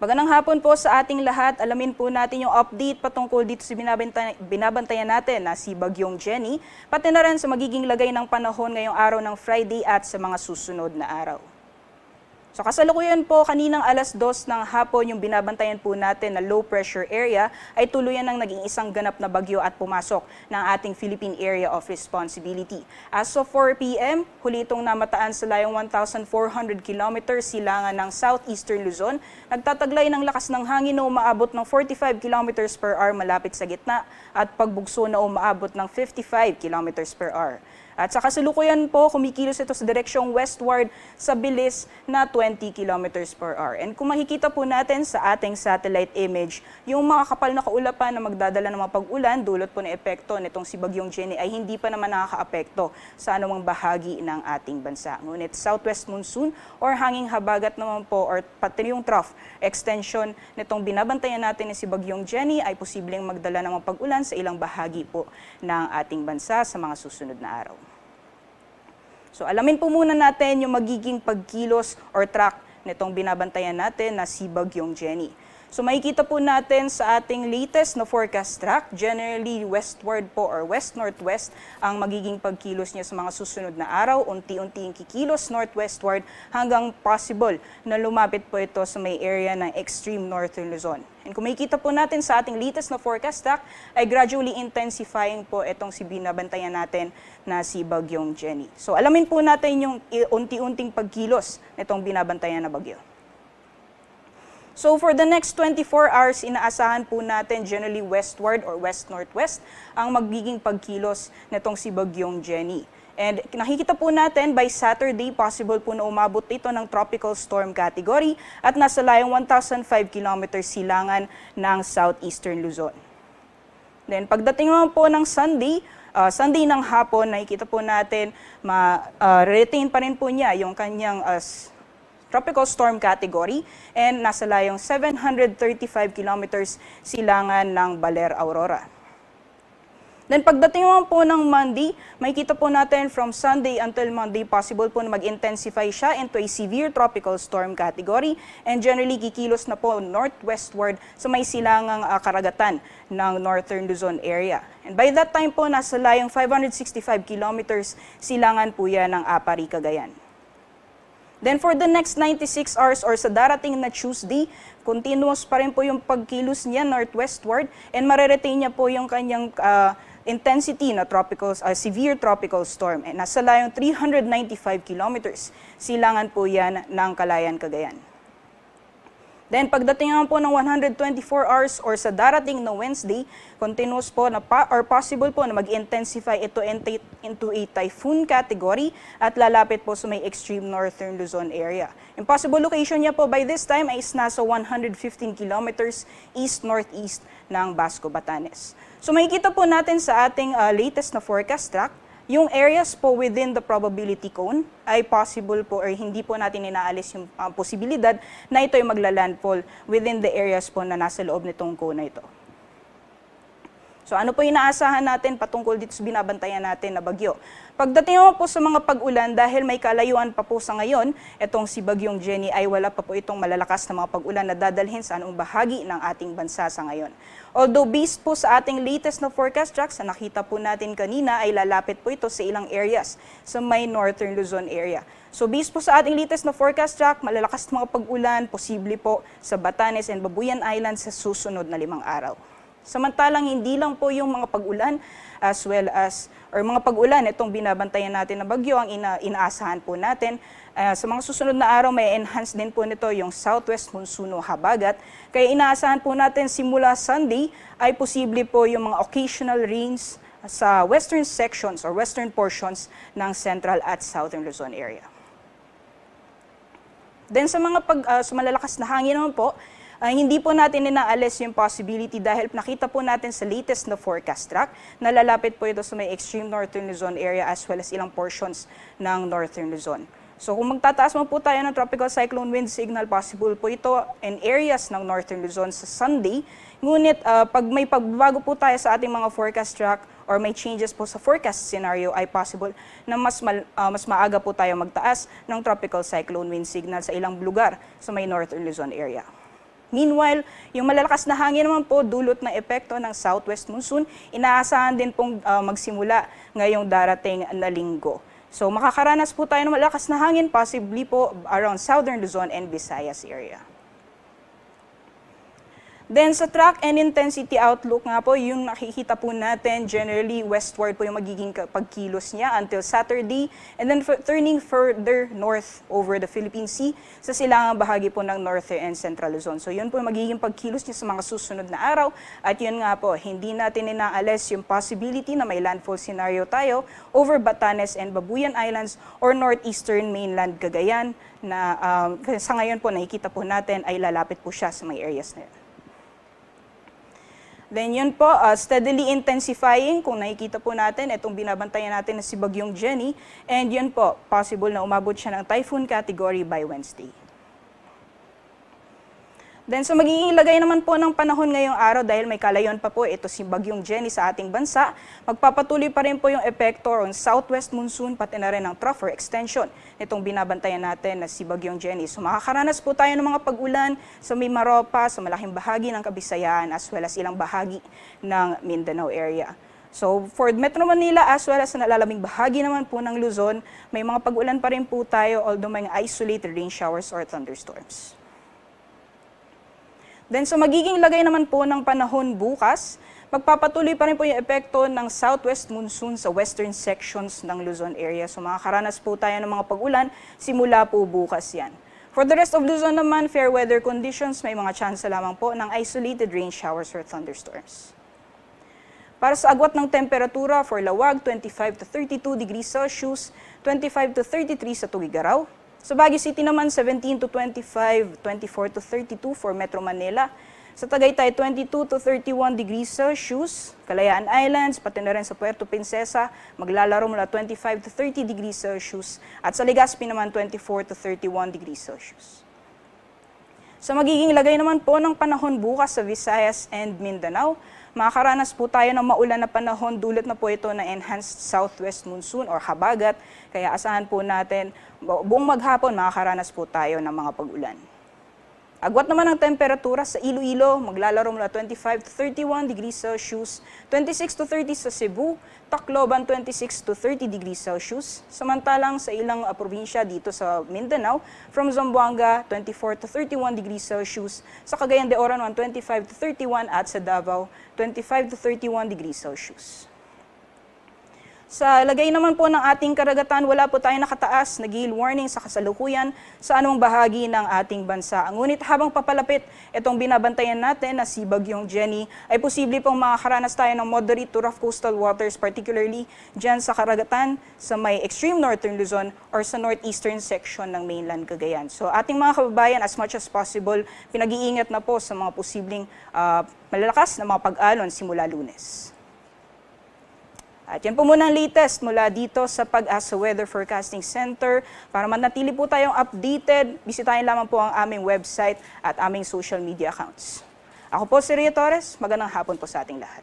Magandang hapon po sa ating lahat. Alamin po natin yung update patungkol dito sa binabantayan natin na si Bagyong Jenny, pati na rin sa magiging lagay ng panahon ngayong araw ng Friday at sa mga susunod na araw. So kasalukuyan po kaninang alas 2 ng hapon yung binabantayan po natin na low pressure area ay tuluyan ng naging isang ganap na bagyo at pumasok ng ating Philippine Area of Responsibility. As of 4 p.m., huli itong namataan sa layong 1,400 kilometers silangan ng southeastern Luzon. Nagtataglay ng lakas ng hangin na umaabot ng 45 kilometers per hour malapit sa gitna at pagbugso na umaabot ng 55 kilometers per hour. At sa kasalukuyan po, kumikilos ito sa direksyong westward sa bilis na 20 kilometers per hour. And kung makikita po natin sa ating satellite image, yung mga kapal na kaulapan na magdadala ng mga pag-ulan, dulot po ng epekto nitong si Bagyong Jenny ay hindi pa naman nakaka-apekto sa anumang bahagi ng ating bansa. Ngunit southwest monsoon or hanging habagat naman po or pati yung trough extension nitong binabantayan natin ni si Bagyong Jenny ay posibleng magdala ng mga pag-ulan sa ilang bahagi po ng ating bansa sa mga susunod na araw. So alamin po muna natin yung magiging pagkilos or track nitong binabantayan natin na si Bagyong Jenny. So makikita po natin sa ating latest na forecast track, generally westward po or west-northwest ang magiging pagkilos niya sa mga susunod na araw. Unti-unting kikilos northwestward hanggang possible na lumapit po ito sa may area ng extreme northern Luzon. And kung makikita po natin sa ating latest na forecast track, ay gradually intensifying po itong si binabantayan natin na si Bagyong Jenny. So alamin po natin yung unti-unting pagkilos nitong binabantayan na bagyo. So for the next 24 hours, inaasahan po natin generally westward or west-northwest ang magiging pagkilos nitong si Bagyong Jenny. And nakikita po natin by Saturday, possible po na umabot ito ng tropical storm category at nasa layong 1,005 kilometers silangan ng southeastern Luzon. Then pagdating naman po ng Sunday ng hapon, nakikita po natin retain pa rin po niya yung kanyang tropical storm category and nasa layong 735 kilometers silangan ng Baler, Aurora. Then pagdating naman po ng Monday, makikita po natin from Sunday until Monday, possible po na mag-intensify siya into a severe tropical storm category and generally kikilos na po northwestward sa may silangang karagatan ng northern Luzon area. And by that time po, nasa layong 565 kilometers silangan po yan ng Apari, Cagayan. Then for the next 96 hours or sa darating na Tuesday, continuous pa rin po yung pagkilos niya northwestward and mareretain niya po yung kanyang intensity na severe tropical storm. And nasa layong 395 kilometers, silangan po yan ng Calayan, Cagayan. Then pagdating naman po ng 124 hours or sa darating na Wednesday, continuous po na or possible po na mag-intensify ito into a typhoon category at lalapit po sa may extreme northern Luzon area. Yung possible location niya po by this time ay nasa 115 kilometers east-northeast ng Basco, Batanes. So makikita po natin sa ating latest na forecast track, yung areas po within the probability cone ay possible po or hindi po natin inaalis yung posibilidad na ito ay maglalandfall within the areas po na nasa loob nitong cone na ito. So ano po inaasahan natin patungkol dito sa binabantayan natin na bagyo? Pagdating naman po sa mga pag-ulan, dahil may kalayuan pa po sa ngayon, itong si Bagyong Jenny ay wala pa po itong malalakas na mga pag-ulan na dadalhin sa anong bahagi ng ating bansa sa ngayon. Although based po sa ating latest na forecast tracks na nakita po natin kanina ay lalapit po ito sa ilang areas sa may northern Luzon area. So based po sa ating latest na forecast track, malalakas na mga pag-ulan, posible po sa Batanes and Babuyan Island sa susunod na 5 araw. Samantalang hindi lang po yung mga pag-ulan as well as mga pag-ulan itong binabantayan natin na bagyo ang inaasahan po natin. Sa mga susunod na araw may enhance din po nito yung southwest monsoon o habagat. Kaya inaasahan po natin simula Sunday ay posible po yung mga occasional rains sa western sections or western portions ng central at southern Luzon area. Then sa sa malalakas na hangin naman po, hindi po natin inaalis yung possibility dahil nakita po natin sa latest na forecast track na lalapit po ito sa may extreme northern Luzon area as well as ilang portions ng northern Luzon. So kung magtataas mo po tayo ng tropical cyclone wind signal, possible po ito in areas ng northern Luzon sa Sunday. Ngunit pag may pagbabago po tayo sa ating mga forecast track or may changes po sa forecast scenario, ay possible na mas maaga po tayo magtaas ng tropical cyclone wind signal sa ilang lugar sa may northern Luzon area. Meanwhile, yung malalakas na hangin naman po dulot ng epekto ng southwest monsoon, inaasahan din pong magsimula ngayong darating na linggo. So makakaranas po tayo ng malakas na hangin, possibly po around southern Luzon and Visayas area. Then sa track and intensity outlook nga po, yung nakikita po natin, generally westward po yung magiging pagkilos niya until Saturday, and then turning further north over the Philippine Sea sa silangang bahagi po ng Northern and Central Luzon. So yun po yung magiging pagkilos niya sa mga susunod na araw, at yun nga po, hindi natin inaalis yung possibility na may landfall scenario tayo over Batanes and Babuyan Islands or northeastern mainland Cagayan na sa ngayon po nakikita po natin ay lalapit po siya sa mga areas na yun. Then yun po, steadily intensifying, kung nakikita po natin, itong binabantayan natin na si Bagyong Jenny, and yun po, possible na umabot siya ng typhoon category by Wednesday. Then sa magiging lagay naman po ng panahon ngayong araw, dahil may kalayon pa po ito si Bagyong Jenny sa ating bansa, magpapatuloy pa rin po yung epekto on southwest monsoon pati na rin ang trough or extension itong binabantayan natin na si Bagyong Jenny. So makakaranas po tayo ng mga pag-ulan sa Mimaropa, sa malaking bahagi ng Kabisayaan as well as ilang bahagi ng Mindanao area. So for Metro Manila as well as sa nalalamig bahagi naman po ng Luzon, may mga pag-ulan pa rin po tayo although may isolated rain showers or thunderstorms. Then sa magiging lagay naman po ng panahon bukas, magpapatuloy pa rin po yung epekto ng southwest monsoon sa western sections ng Luzon area. So makakaranas po tayo ng mga pag-ulan, simula po bukas yan. For the rest of Luzon naman, fair weather conditions, may mga chance lamang po ng isolated rain showers or thunderstorms. Para sa agwat ng temperatura, for Lawag, 25 to 32 degrees Celsius, 25 to 33 sa Tugigaraw. Sa Baguio City naman, 17 to 25, 24 to 32 for Metro Manila. Sa Tagaytay, 22 to 31 degrees Celsius. Kalayaan Islands, pati na rin sa Puerto Princesa, maglalaro mula 25 to 30 degrees Celsius. At sa Legazpi naman, 24 to 31 degrees Celsius. Sa magiging lagay naman po ng panahon bukas sa Visayas and Mindanao, makakaranas po tayo ng maulan na panahon, dulot na po ito ng enhanced southwest monsoon or habagat. Kaya asahan po natin, buong maghapon makakaranas po tayo ng mga pag-ulan. Agwat naman ang temperatura sa Iloilo, maglalaro mula 25 to 31 degrees Celsius, 26 to 30 sa Cebu, Tacloban 26 to 30 degrees Celsius. Samantalang sa ilang probinsya dito sa Mindanao, from Zamboanga 24 to 31 degrees Celsius, sa Cagayan de Oro 25 to 31 at sa Davao 25 to 31 degrees Celsius. Sa lagay naman po ng ating karagatan, wala po tayong nakataas na gale warning sa kasalukuyan sa anumang bahagi ng ating bansa. Ngunit habang papalapit itong binabantayan natin na si Bagyong Jenny, ay posible pong makakaranas tayo ng moderate to rough coastal waters, particularly dyan sa karagatan sa may extreme northern Luzon or sa northeastern section ng mainland Cagayan. So ating mga kababayan, as much as possible, pinag-iingat na po sa mga posibleng malalakas na mga pag-alon simula Lunes. At yan po muna ang latest mula dito sa Pag-asa Weather Forecasting Center. Para manatili po tayong updated, bisitahin lamang po ang aming website at aming social media accounts. Ako po si Ria Torres, magandang hapon po sa ating lahat.